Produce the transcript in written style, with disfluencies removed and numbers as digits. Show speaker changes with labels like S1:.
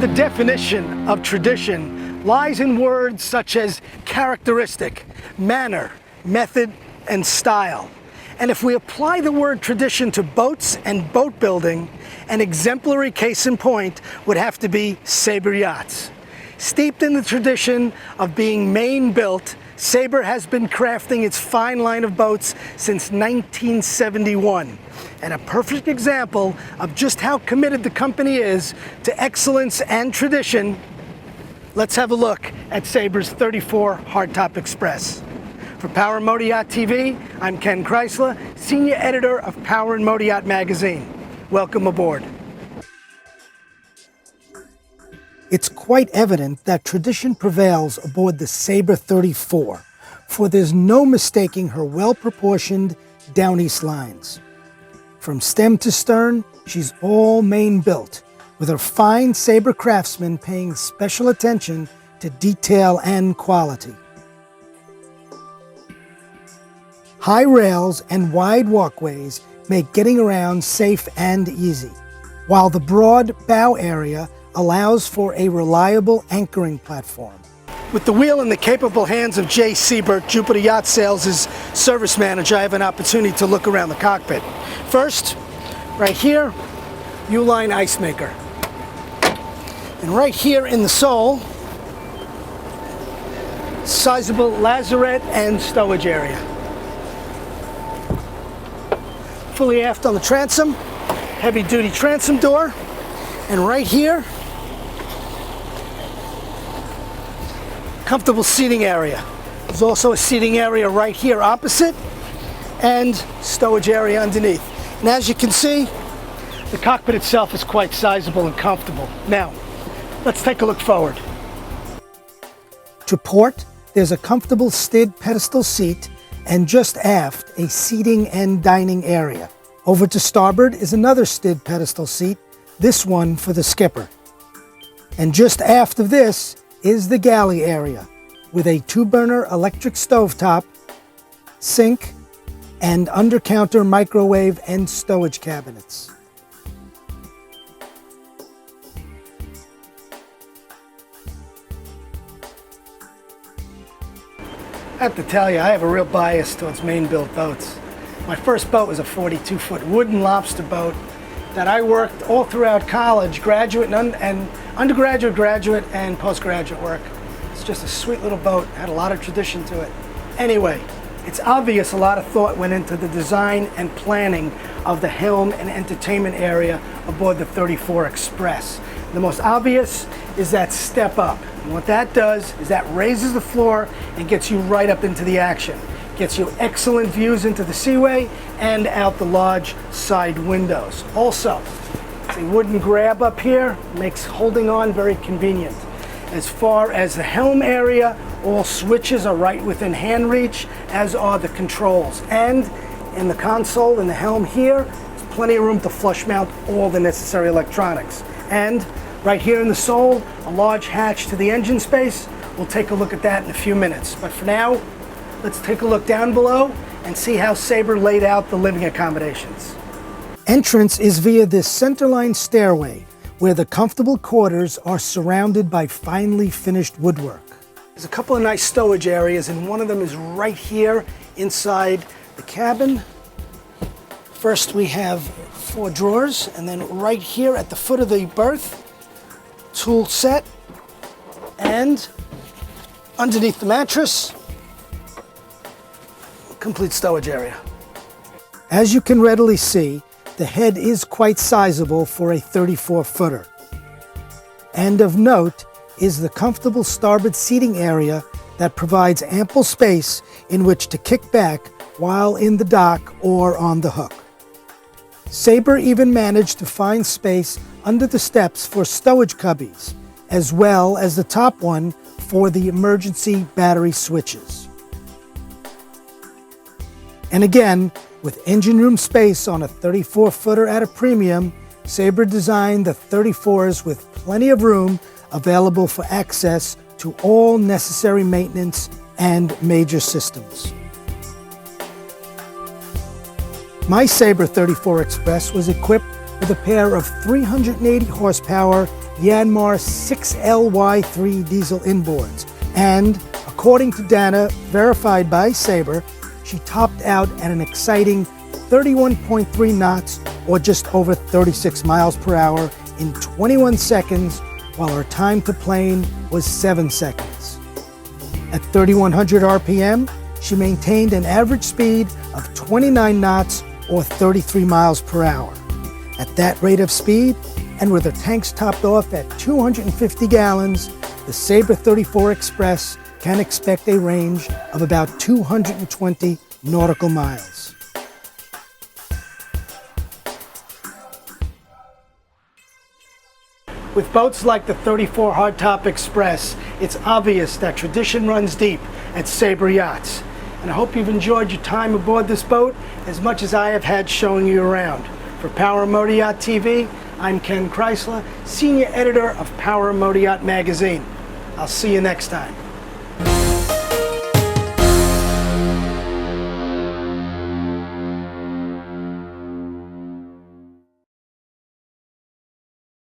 S1: the definition of tradition lies in words such as characteristic, manner, method, and style. And if we apply the word tradition to boats and boat building, an exemplary case in point would have to be Sabre Yachts. Steeped in the tradition of being Maine-built, Sabre has been crafting its fine line of boats since 1971. And a perfect example of just how committed the company is to excellence and tradition. Let's have a look at Sabre's 34 Hardtop Express. For Power and Motoryacht TV, I'm Ken Kreisler, Senior Editor of Power and Motoryacht Magazine. Welcome aboard. It's quite evident that tradition prevails aboard the Sabre 34, for there's no mistaking her well-proportioned down east lines. From stem to stern, she's all Maine-built, with her fine Sabre craftsmen paying special attention to detail and quality. High rails and wide walkways make getting around safe and easy, while the broad bow area allows for a reliable anchoring platform. With the wheel in the capable hands of Jay Siebert, Jupiter Yacht Sales' service manager, I have an opportunity to look around the cockpit. First, right here, U-line ice maker. And right here in the sole, sizable lazarette and stowage area. Fully aft on the transom, heavy-duty transom door, and right here, comfortable seating area. There's also a seating area right here opposite, and stowage area underneath. And as you can see, the cockpit itself is quite sizable and comfortable. Now, let's take a look forward. To port, there's a comfortable STID pedestal seat, and just aft, a seating and dining area. Over to starboard is another STID pedestal seat, this one for the skipper. And just aft of this is the galley area, with a 2-burner electric stovetop, sink, and under-counter microwave and stowage cabinets. I have to tell you, I have a real bias towards Maine-built boats. My first boat was a 42-foot wooden lobster boat that I worked all throughout college, graduate and undergraduate, graduate, and postgraduate work. It's just a sweet little boat, had a lot of tradition to it. Anyway, it's obvious a lot of thought went into the design and planning of the Helm and entertainment area aboard the 34 Express. The most obvious is that step up. And what that does is that raises the floor and gets you right up into the action. Gets you excellent views into the seaway and out the large side windows. Also, the wooden grab up here makes holding on very convenient. As far as the helm area, all switches are right within hand reach, as are the controls. And in the console, in the helm here, there's plenty of room to flush mount all the necessary electronics. And right here in the sole, a large hatch to the engine space. We'll take a look at that in a few minutes. But for now, let's take a look down below and see how Sabre laid out the living accommodations. Entrance is via this centerline stairway, where the comfortable quarters are surrounded by finely finished woodwork. There's a couple of nice stowage areas, and one of them is right here inside the cabin. First we have 4 drawers, and then right here at the foot of the berth, tool set, and underneath the mattress, complete stowage area. As you can readily see, the head is quite sizable for a 34-footer. And of note is the comfortable starboard seating area that provides ample space in which to kick back while in the dock or on the hook. Sabre even managed to find space under the steps for stowage cubbies, as well as the top one for the emergency battery switches. And again, with engine room space on a 34-footer at a premium, Sabre designed the 34s with plenty of room available for access to all necessary maintenance and major systems. My Sabre 34 Express was equipped with a pair of 380 horsepower Yanmar 6LY3 diesel inboards. And according to Dana, verified by Saber, she topped out at an exciting 31.3 knots, or just over 36 miles per hour in 21 seconds, while her time to plane was 7 seconds. At 3,100 RPM, she maintained an average speed of 29 knots, or 33 miles per hour. At that rate of speed, and with her tanks topped off at 250 gallons, the Sabre 34 Express can expect a range of about 220 nautical miles. With boats like the 34 Hardtop Express, it's obvious that tradition runs deep at Sabre Yachts. And I hope you've enjoyed your time aboard this boat as much as I have had showing you around. For Power Motoryacht TV, I'm Ken Chrysler, Senior Editor of Power Motoryacht Magazine. I'll see you next time.